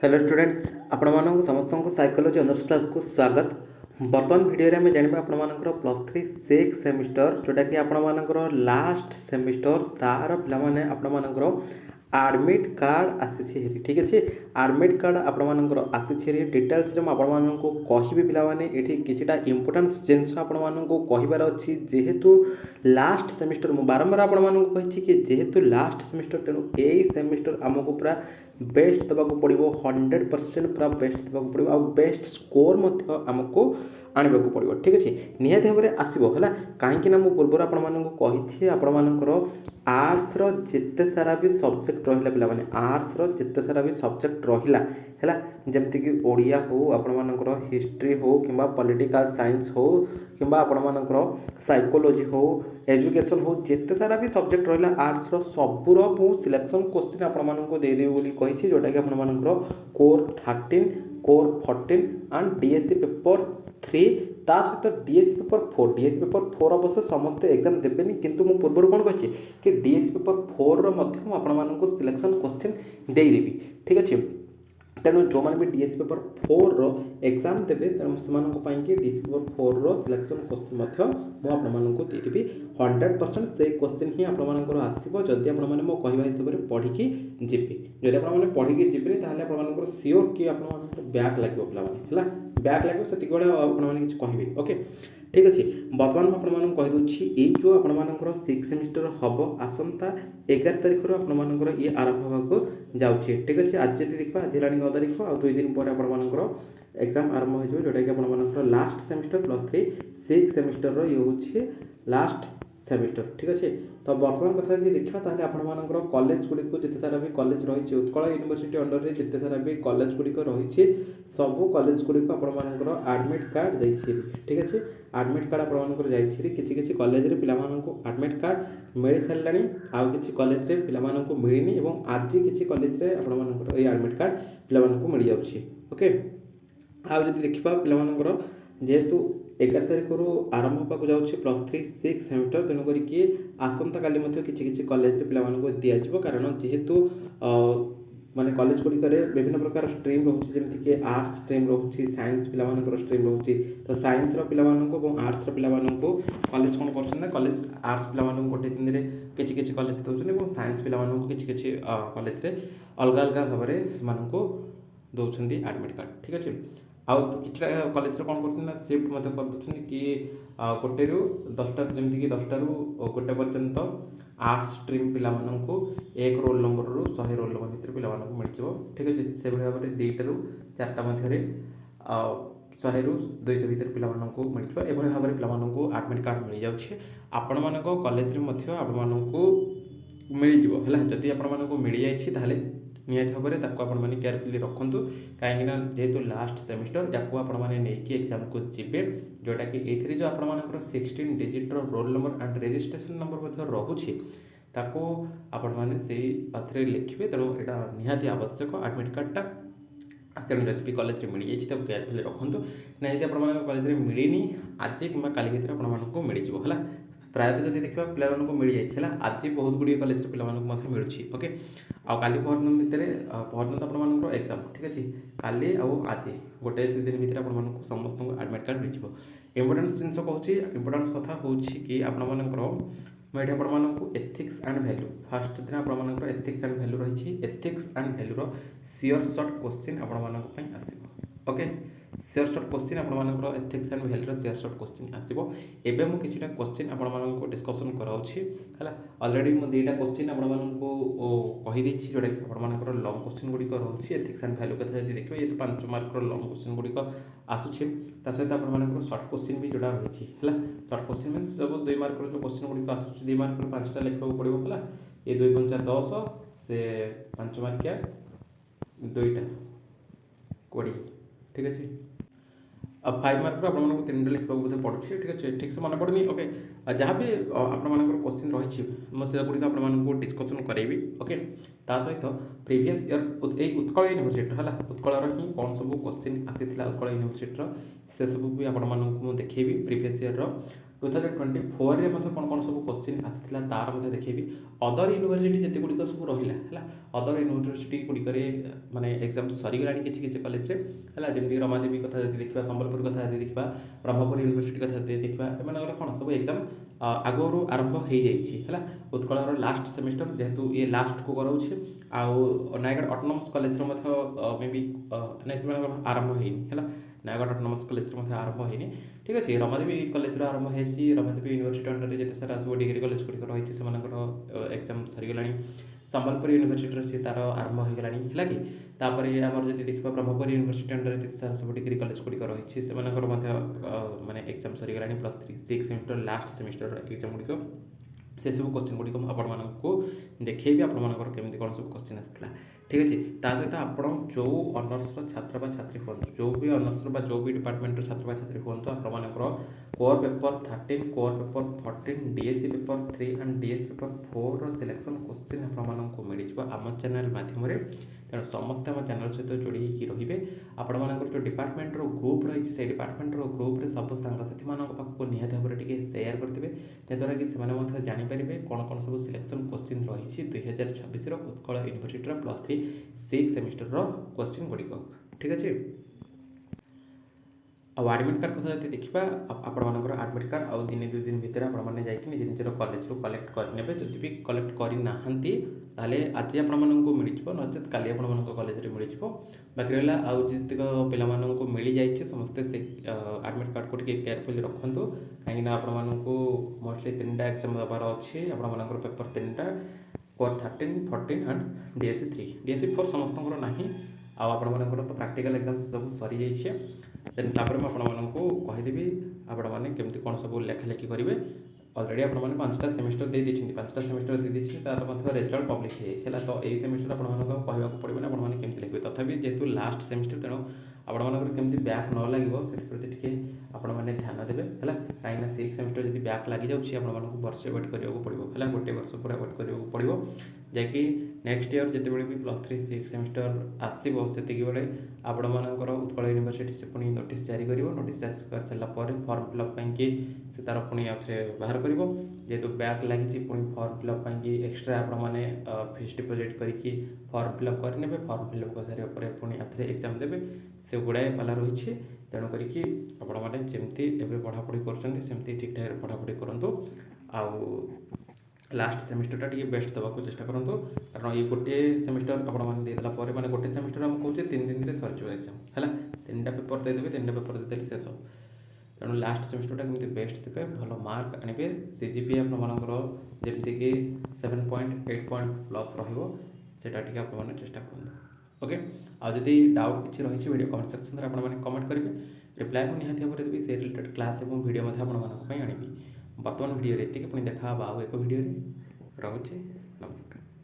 Hello students आपण मानक समस्त को साइकोलॉजी ऑनर्स क्लास को स्वागत। बर्तमान वीडियो में जाना आपण मानकर +3 6 सेमिस्टर जोटा कि आपण मानकर लास्ट सेमिस्टर तार पिला माने आपण मानकर एडमिट कार्ड आसी हेरी। ठीक अच्छे, एडमिट कार्ड आपण मानकर आसी हेरी डिटेल्स रे आपण मानक कहिबे पिला माने एठी किछिटा इंपोर्टेंस जिंस आपण मानक कहिबार अछि। जेहेतु लास्ट सेमिस्टर मु बारंबार आपण मानक कहिछि कि जेहेतु लास्ट सेमिस्टर तेणु एई सेमिस्टर हमको पूरा बेस्ट देवाक पड़ो 100% पूरा बेस्ट देवाक पड़ो आ बेस्ट स्कोर आमको आने को पड़ो। ठीक अच्छे, निहत भाव में आसो है कहीं पूर्व आपंकर आर्ट्स जिते सारा भी सब्जेक्ट रहा पे आर्ट्स जिते सारा भी सब्जेक्ट रहा है जमीक ओडिया हो आपर हिस्ट्री हो कि पॉलिटिकल साइंस हो कि आपर साइकोलॉजी हो एजुकेशन हो जिते सारा भी सब्जेक्ट रहा आर्ट्स सबूर मुझे सिलेक्शन क्वेश्चन आपको देदेवी बोली कही जोटा कि आपर core 13 core 14 and DSC paper 3 ता सहित डीएससी पेपर 4 डीएससी पेपर 4 अवश्य समस्ते एग्जाम देवेनि किंतु मु पूर्व कौन कही कि डीएससी पेपर 4 रो सिलेक्शन क्वेश्चन देदेवी। ठीक अच्छे, तेणु जो मैंने भी डीएससी पेपर 4 रो एग्जाम देवे तेणु से डीएससी पेपर 4 रो सिलेक्शन क्वेश्चन मुझे देदेवी 100% से क्वेश्चन ही आपर आसो जदि आप मो कह हिसाब से पढ़ी जी जब आप पढ़ी जीवन तापर सियोर कि आप बैक लगे पे बैक लगे से किसी कहे। ओके ठीक अच्छे, बर्तमान आपको कहीदे ये जो आपर 6 सेमिस्टर हम आसंता 11 तारिख आपर ये आरंभ होगा जाऊँगी। ठीक अच्छे, आज जब देखा आज है 9 तारिख आ 2 दिन पर आपर एग्जाम आरंभ हो जोटा कि आपर लास्ट सेमिस्टर +3 6 सेमिस्टर ये हूँ लास्ट सेमिस्टर। ठीक अच्छे, तो बर्तमान कथा यदि देखा ताहले आपनकर कॉलेज गुड़िक जिते सारा भी कॉलेज रही उत्कल यूनिवर्सिटी अंडर रे जिते सारा भी कॉलेज गुड़िक रही सबू कॉलेज गुड़िक आपनकर एडमिट कार्ड जाइए। ठीक अच्छे, एडमिट कार्ड आपनकर जाइए किसी कॉलेज रे पिला माननको एडमिट कार्ड मिल सारानी आउ किसी कॉलेज रे पिला माननको मिलनी और आज किसी कॉलेज रे आपनकर ये एडमिट कार्ड पिला माननको मिल जाउछि। ओके, आउ जदि देखिबा पिला माननकर जेहेतु 11 तारिख आरंभ होगा जाऊँगी +3 6 सेमिस्टर तेणुक आसंता काली किसी कॉलेज पे दिज्व कारण जेहेतु माने कॉलेज गुड़िक विभिन्न प्रकार स्ट्रीम रोचे जमीक आर्ट्स स्ट्रीम रोचे साइंस पिला स्ट्रीम रोचे तो साइंस पिला आर्ट्स पिला कॉलेज कौन कर कॉलेज आर्ट्स पिला गोटे दिन में किसी कॉलेज दौरान साइंस पिला किसी कॉलेज अलग अलग भाव में दौरान एडमिट कार्ड। ठीक अच्छे, आउ कि कॉलेज कौन कर सिफ्ट कर दूसरी कि गोटे 10टा जमीक 10टा गोटे पर्यंत आर्ट्स स्ट्रीम पिला 1 रोल नंबर रु 100 रोल नंबर भितर पिला मिल जाए। ठीक अच्छे, से भाव में 2टा ରୁ 4टा मध्य 100 ରୁ 200 भितर पिला मिल जाए एभली भाव में पिला एडमिट कार्ड मिल जाऊँगी आपण मान कॉलेज मिल जाए जदि आपको मिल जाए निहत भाव में आपने केयरफुली रखुद कहीं जेहेतु लास्ट सेमिस्टर या आपने एग्जाम को जीवे जोटा कि ये जो आपर 16 digit roll number and registration number रोचे ताको आपने से लिखे तेणु यहाँ निहाती आवश्यक एडमिट कार्डटा तेणु जब भी कॉलेज मिल जाए केयरफुली रखुद ना यदि आप कॉलेज मिलनी आज कि काली भितर आपको मिल जाए प्रायतः जब देखा पिला मिल जाए आज बहुत गुड़िया कॉलेज पे मिलूँ। ओके, आउ काली परदिन भितर परदिन तो एग्जाम। ठीक अच्छे, काली आज गोटे 2 दिन भितर आपको समस्त एडमिट कार्ड मिल जाए। इंपोर्टेंस जिनस कहूँ इंपोर्टेंस कथा हूँ कि मुझे आपको एथिक्स एंड वैल्यू फास्ट दिन आपर एथिक्स एंड वैल्यू रही एथिक्स एंड वैल्यूर सियोर सर्ट क्वेश्चन आपण आसो। ओके, सियोर सर्ट क्वेश्चन आपर एथिक्स एंड वैल्यूर सियोर सर्ट क्वेश्चन आसो। एवं मुझे किसी क्वेश्चन आपको डिस्कसन कराऊँगी है अलरेडी मुझे 2टा क्वेश्चन आपको कहीदे जोटा कि आपर लंग क्वेश्चन गुड़िक रोचे एथिक्स एंड वैल्यू कथा यदि देखिए ये तो 5 मार्कर लंग क्वेश्चन गुड़िक आसूचे सहित आपर सर्ट क्वेश्चन भी जोड़ा रही है सर्ट क्वेश्चन मीन सब 2 मार्कर जो क्वेश्चन गुड़िक आसूँ 2 मार्कर 5टा लिखा पड़ो है ये 2 × 5 = 10 से 5 मार्किया 2टा 20। ठीक अच्छे, अब 5 मार्क आपको 3टा लिखा बोधे पड़े। ठीक अच्छे, ठीक से मन पड़नी। ओके, जहाँ भी आपर क्वेश्चन रही मुझे गुड़िक आपको डिस्कसन करेबी। ओके, ता सहित प्रीवियस ईयर उत्कल यूनिवर्सिटी है उत्कलर ही कौन सब क्वेश्चन आसी उत्कल यूनिवर्सिटी से सब भी आपको देखेबी प्रीवियस ईयर 2024 ମଧ୍ୟ କ'ଣ କ'ଣ ସବୁ କୋଶ୍ଚିନ୍ ଆସିଥିଲା ତାର ମଧ୍ୟ ଦେଖେଇବି। ଅଦର ୟୁନିଭର୍ସିଟି ଯେତେ ଗୁଡ଼ିକ ସବୁ ରହିଲା ହେଲା, ଅଦର ୟୁନିଭର୍ସିଟି ଗୁଡ଼ିକରେ ମାନେ ଏକ୍ଜାମ୍ ସରିଗଲାଣି କିଛି କିଛି କଲେଜରେ ହେଲା, ଯେମିତିକି ରମାଦେବୀ କଥା ଯଦି ଦେଖିବା, ସମ୍ବଲପୁର କଥା ଯଦି ଦେଖିବା, ବ୍ରହ୍ମପୁର ୟୁନିଭର୍ସିଟି କଥା ଯଦି ଦେଖିବା, ଏମାନଙ୍କର କ'ଣ ସବୁ ଏକ୍ଜାମ୍ ଆଗରୁ ଆରମ୍ଭ ହେଇଯାଇଛି ହେଲା। ଉତ୍କଳର ଲାଷ୍ଟ ସେମିଷ୍ଟର ଯେହେତୁ ଇଏ ଲାଷ୍ଟକୁ କରାଉଛି, ଆଉ ନୟାଗଡ଼ ଅଟୋନମସ୍ କଲେଜର ମଧ୍ୟ ମେ ବି ନାଇଁ ସେମାନଙ୍କର ଆରମ୍ଭ ହେଇନି ହେଲା, ନୟାଗଡ଼ ଅଟୋନମସ୍ କଲେଜର ମଧ୍ୟ ଆରମ୍ଭ ହେଇନି। ଠିକ୍ ଅଛି, ରମାଦେବୀ କଲେଜର ଆରମ୍ଭ ହେଇଛି, ରମାଦେବୀ ୟୁନିଭର୍ସିଟି ଅଣ୍ଡରରେ ଯେତେ ସାରା ସବୁ ଡିଗ୍ରୀ କଲେଜ ଗୁଡ଼ିକ ରହିଛି ସେମାନଙ୍କର ଏକ୍ଜାମ୍ ସରିଗଲାଣି। ସମ୍ବଲପୁର ୟୁନିଭର୍ସିଟିର ସିଏ ତାର ଆରମ୍ଭ ହେଇଗଲାଣି ହେଲା କି। ତାପରେ ଆମର ଯଦି ଦେଖିବା ବ୍ରହ୍ମପୁର ୟୁନିଭର୍ସିଟି ଅଣ୍ଡରରେ ଯେତେ ସାରା ସବୁ ଡିଗ୍ରୀ କଲେଜ ଗୁଡ଼ିକ ରହିଛି ସେମାନଙ୍କର ମଧ୍ୟ ମାନେ ଏକ୍ଜାମ୍ ସରିଗଲାଣି। +3 6 ସେମିଷ୍ଟର ଲାଷ୍ଟ ସେମିଷ୍ଟର ଏକ୍ଜାମ୍ ଗୁଡ଼ିକ, ସେସବୁ କୋଶ୍ଚିନ୍ ଗୁଡ଼ିକ ମୁଁ ଆପଣମାନଙ୍କୁ ଦେଖେଇବି, ଆପଣମାନଙ୍କର କେମିତି କ'ଣ ସବୁ କୋଶ୍ଚିନ୍ ଆସିଥିଲା। ଠିକ୍ ଅଛି, ତା ସହିତ ଆପଣ ଯେଉଁ ଅନର୍ସର ଛାତ୍ର ବା ଛାତ୍ରୀ ହୁଅନ୍ତୁ, ଯେଉଁ ବି ଅନର୍ସର ବା ଯେଉଁ ବି ଡିପାର୍ଟମେଣ୍ଟର ଛାତ୍ର ବା ଛାତ୍ରୀ ହୁଅନ୍ତୁ, ଆପଣମାନଙ୍କର core paper 13, core paper 14, DSE paper 3 and DSE paper 4ର ସିଲେକ୍ସନ୍ କୋଶ୍ଚିନ୍ ଆପଣମାନଙ୍କୁ ମିଳିଯିବ ଆମ ଚ୍ୟାନେଲ୍ ମାଧ୍ୟମରେ। ତେଣୁ ସମସ୍ତେ ଆମ ଚ୍ୟାନେଲ୍ ସହିତ ଯୋଡ଼ି ହେଇକି ରହିବେ। ଆପଣମାନଙ୍କର ଯେଉଁ ଡିପାର୍ଟମେଣ୍ଟର ଗ୍ରୁପ୍ ରହିଛି ସେଇ ଡିପାର୍ଟମେଣ୍ଟର ଗ୍ରୁପ୍ରେ ସବୁ ସାଙ୍ଗସାଥିମାନଙ୍କ ପାଖକୁ ନିହାତି ଭାବରେ ଟିକେ ସେୟାର କରିଦେବେ, ଯାହାଦ୍ୱାରା କି ସେମାନେ ମଧ୍ୟ ଜାଣିପାରିବେ କ'ଣ କ'ଣ ସବୁ ସିଲେକ୍ସନ୍ କୋଶ୍ଚିନ୍ ରହିଛି 2026ର ଉତ୍କଳ ୟୁନିଭର୍ସିଟିର +3 6 ସେମିଷ୍ଟରର କୋଶ୍ଚିନ୍ ଗୁଡ଼ିକ। ଠିକ୍ ଅଛି, ଆଉ ଆଡ଼ମିଟ୍ କାର୍ଡ଼ କଥା ଯଦି ଦେଖିବା, ଆପଣମାନଙ୍କର ଆଡ଼ମିଟ୍ କାର୍ଡ଼ ଆଉ ଦିନେ ଦୁଇ ଦିନ ଭିତରେ ଆପଣମାନେ ଯାଇକି ନିଜ ନିଜର କଲେଜରୁ କଲେକ୍ଟ କରିନେବେ। ଯଦି ବି କଲେକ୍ଟ କରିନାହାନ୍ତି ତାହେଲେ ଆଜି ଆପଣମାନଙ୍କୁ ମିଳିଯିବ, ନଚେତ୍ କାଲି ଆପଣମାନଙ୍କ କଲେଜରେ ମିଳିଯିବ। ବାକି ରହିଲା ଆଉ ଯେତିକ ପିଲାମାନଙ୍କୁ ମିଳିଯାଇଛି ସମସ୍ତେ ସେ ଆଡ଼ମିଟ୍ କାର୍ଡ଼କୁ ଟିକେ କେୟାରଫୁଲି ରଖନ୍ତୁ, କାହିଁକିନା ଆପଣମାନଙ୍କୁ ମୋଷ୍ଟଲି 3ଟା ଏକ୍ଜାମ୍ ଦେବାର ଅଛି। ଆପଣମାନଙ୍କର ପେପର 3ଟା, କୋର୍ 13, 14 ଆଣ୍ଡ DSE 3, DSE 4 ସମସ୍ତଙ୍କର ନାହିଁ। ଆଉ ଆପଣମାନଙ୍କର ତ ପ୍ରାକ୍ଟିକାଲ୍ ଏକ୍ଜାମ୍ ସବୁ ସରିଯାଇଛି। ଦେନ୍ ତାପରେ ମୁଁ ଆପଣମାନଙ୍କୁ କହିଦେବି ଆପଣମାନେ କେମିତି କ'ଣ ସବୁ ଲେଖାଲେଖି କରିବେ। ଅଲରେଡ଼ି ଆପଣମାନେ 5ଟା ସେମିଷ୍ଟର ଦେଇଦେଇଛନ୍ତି, 5ଟା ସେମିଷ୍ଟର ଦେଇଦେଇଛନ୍ତି, ତାର ମଧ୍ୟ ରେଜଲ୍ଟ ପବ୍ଲିଶ ହେଇଯାଇଛି ହେଲା। ତ ଏଇ ସେମିଷ୍ଟର ଆପଣମାନଙ୍କୁ ଆଉ କହିବାକୁ ପଡ଼ିବନି ଆପଣମାନେ କେମିତି ଲେଖିବେ। ତଥାପି ଯେହେତୁ ଲାଷ୍ଟ ସେମିଷ୍ଟର, ତେଣୁ ଆପଣମାନଙ୍କର କେମିତି ବ୍ୟାକ୍ ନ ଲାଗିବ ସେଥିପ୍ରତି ଟିକେ ଆପଣମାନେ ଧ୍ୟାନ ଦେବେ ହେଲା। କାହିଁକିନା 6 ସେମିଷ୍ଟର ଯଦି ବ୍ୟାକ୍ ଲାଗିଯାଉଛି ଆପଣମାନଙ୍କୁ ବର୍ଷେ ୱେଟ୍ କରିବାକୁ ପଡ଼ିବ ହେଲା, ଗୋଟିଏ ବର୍ଷ ପୁରା ୱେଟ୍ କରିବାକୁ ପଡ଼ିବ, ଯାଇକି ନେକ୍ସଟ ଇୟର ଯେତେବେଳେ ବି +3 6 ସେମିଷ୍ଟର ଆସିବ ସେତିକିବେଳେ ଆପଣମାନଙ୍କର ଉତ୍କଳ ୟୁନିଭର୍ସିଟି ସେ ପୁଣି ନୋଟିସ୍ ଜାରି କରିବ। ନୋଟିସ୍ ଜାରି କରିସାରିଲା ପରେ ଫର୍ମ ଫିଲ୍ଅପ୍ ପାଇଁକି ସେ ତା'ର ପୁଣି ଆଉଥରେ ବାହାର କରିବ। ଯେହେତୁ ବ୍ୟାକ୍ ଲାଗିଛି ପୁଣି ଫର୍ମ ଫିଲ୍ଅପ୍ ପାଇଁକି ଏକ୍ସଟ୍ରା ଆପଣମାନେ ଫିସ୍ ଡିପୋଜିଟ୍ କରିକି ଫର୍ମ ଫିଲ୍ଅପ୍ କରିନେବେ। ଫର୍ମ ଫିଲ୍ଅପ୍ କରିସାରିବା ପରେ ପୁଣି ଆଉଥରେ ଏକ୍ଜାମ୍ ଦେବେ, ସେ ଗୁଡ଼ାଏ ପାଲା ରହିଛି। ତେଣୁ କରିକି ଆପଣମାନେ ଯେମିତି ଏବେ ପଢ଼ାପଢ଼ି କରୁଛନ୍ତି ସେମିତି ଠିକ୍ ଠାକ୍ରେ ପଢ଼ାପଢ଼ି କରନ୍ତୁ। ଆଉ ଲାଷ୍ଟ ସେମିଷ୍ଟରଟା ଟିକେ ବେଷ୍ଟ ଦେବାକୁ ଚେଷ୍ଟା କରନ୍ତୁ, କାରଣ ଏଇ ଗୋଟିଏ ସେମିଷ୍ଟର ଆପଣମାନେ ଦେଇଦେଲା ପରେ, ମାନେ ଗୋଟେ ସେମିଷ୍ଟର ଆମେ କହୁଛେ 3 ଦିନରେ ସରିଯିବ ଏକ୍ଜାମ୍ ହେଲା। 3ଟା ପେପର ଦେଇଦେବେ, 3ଟା ପେପର ଦେଇଦେଲେ ଶେଷ। ତେଣୁ ଲାଷ୍ଟ ସେମିଷ୍ଟରଟା କେମିତି ବେଷ୍ଟ ଦେବେ, ଭଲ ମାର୍କ ଆଣିବେ। CGPA ଆପଣମାନଙ୍କର ଯେମିତିକି 7.8 ରହିବ, ସେଇଟା ଟିକେ ଆପଣମାନେ ଚେଷ୍ଟା କରନ୍ତୁ। ଓକେ, ଆଉ ଯଦି ଡାଉଟ୍ କିଛି ରହିଛି ଭିଡ଼ିଓ କମେଣ୍ଟ ସେକ୍ସନରେ ଆପଣମାନେ କମେଣ୍ଟ କରିବେ, ରିପ୍ଲାଏ ମୁଁ ନିହାତି ଭାବରେ ଦେବି। ସେ ରିଲେଟେଡ଼ କ୍ଲାସ୍ ଏବଂ ଭିଡ଼ିଓ ମଧ୍ୟ ଆପଣମାନଙ୍କ ପାଇଁ ଆଣିବି। ବର୍ତ୍ତମାନ ଭିଡ଼ିଓରେ ଏତିକି, ପୁଣି ଦେଖା ହେବା ଆଉ ଏକ ଭିଡ଼ିଓରେ। ରହୁଛି, ନମସ୍କାର।